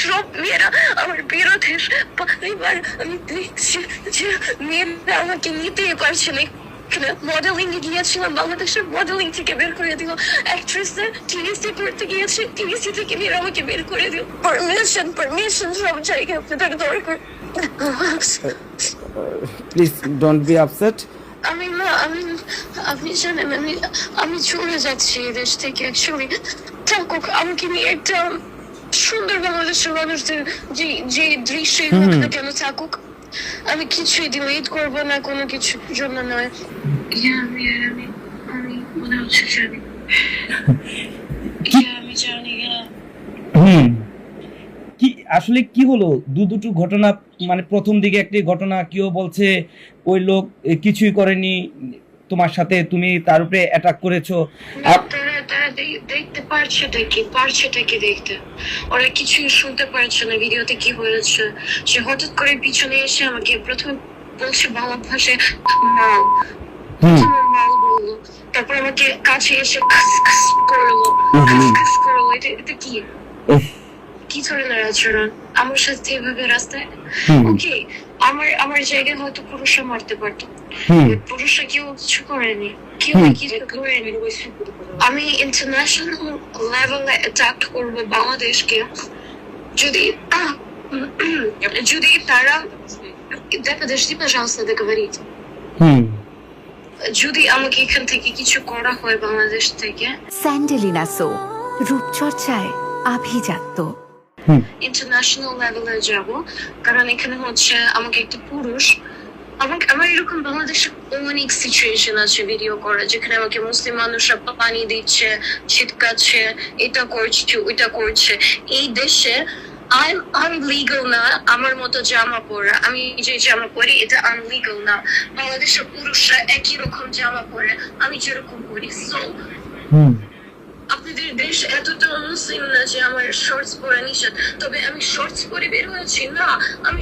সব মেয়েরা আমার বিরোধে এবার আমি দেখছি যে মেয়েরা আমাকে নিতেই পারছে না। মডেলিং এ গিয়েছিলাম, বাংলাদেশের মডেলিং থেকে বের করে দিল। অ্যাক্ট্রেসে টিভিসি করতে গিয়েছে, টিভিসি থেকে মেয়েরা আমাকে বের করে দিল। পারমিশন সব জায়গায় আপনাদের দরকার। Please don't be upset. আপনি জানেন আমি চলে যাচ্ছি এই দেশ থেকে। অ্যাকচুয়ালি থাকুক আমাকে নিয়ে একটা সুন্দর বাংলাদেশের মানুষদের যে দৃশ্যই হোক না কেন থাকুক, আমি কিছুই ডিলিট করবো না, কোনো কিছুর জন্য নয়। আমি মনে হচ্ছে জানি, আমি জানি। কি আসলে কি হলো? দুটো ঘটনা, মানে প্রথম দিকে একটি ঘটনা কেউ বলছে ওই লোক কিছুই করেনি তোমার সাথে, তুমি তার উপরে অ্যাটাক করেছো। তারা দেখতে পারছেটা কি দেখতে, ওরা কিছুই শুনতে পারছে না ভিডিওতে কি হয়েছে। সে হঠাৎ করে পিছনে এসে আমাকে প্রথমে বলছে বাংলা ভাষায় মাল বললো, তারপর আমাকে কাছে এসে করলো। এটা কি ধরনের আচরণ আমার সাথে এভাবে রাস্তায়? ওকে, আমার জায়গায় হয়তো পুরুষরা মারতে পারতো, পুরুষরা কেউ কিছু করেনি, কেউ কিছু করেনি। আমি ইন্টারন্যাশনাল লেভেলে অ্যাটাক করবো বাংলাদেশকে যদি তারা подожди, пожалуйста, договорить. যদি আমাকে এখান থেকে কিছু করা হয় বাংলাদেশ থেকে। স্যান্ডেলিনা সো রূপচর্চায় আভিজাত্য। ইন্টারন্যাশনাল লেভেলে যাব, কারণ এখানে হচ্ছে আমাকে একটা পুরুষ, আমার এরকম বাংলাদেশে অনেক সিচুয়েশন আছে ভিডিও করা, যেখানে আমাকে মুসলিম মানুষরা পানি দিচ্ছে, ছিটকাচ্ছে, এটা করছে ওইটা করছে। এই দেশে আনলিগাল না আমার মতো জামা পরা, আমি যে জামা পরি এটা আনলিগাল না। বাংলাদেশের পুরুষরা একই রকম জামা পরে আমি যেরকম পরি। সো আপনাদের দেশ এতটা মুসলিম না যে আমার শর্টস পরা নিষেধ, তবে আমি শর্টস পরে বের হয়েছি না, আমি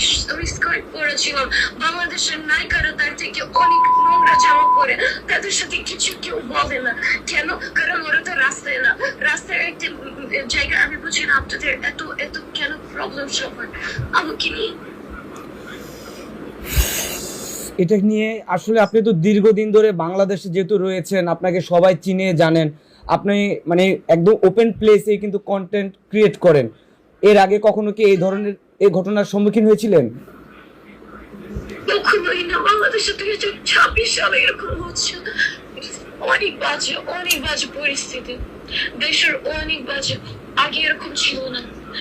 স্কার্ট পরেছিলাম। বাংলাদেশের নায়িকারা তার থেকে অনেক নোংরা জামা পরে, তাদের সাথে কিছু কেউ বলে না কেন? কারণ ওরা তো রাস্তায় না, রাস্তায় একটা জায়গা। আমি বুঝি না আপনাদের এত কেন প্রবলেম সবার আমাকে নিয়ে। এটা নিয়ে আসলে আপনি তো দীর্ঘদিন ধরে বাংলাদেশে যেহেতু রয়েছেন, আপনাকে সবাই চিনে জানেন, আপনি মানে একদম ওপেন প্লেসে কিন্তু কন্টেন্ট ক্রিয়েট করেন। এর আগে কখনো কি এই ধরনের এই ঘটনার সম্মুখীন হয়েছিলেন? কখনোই না। বাংলাদেশে 2026 সালে এরকম হচ্ছে, অনেক বাজে পরিস্থিতি, দেশের অনেক বাজে। আগে এরকম ছিল না।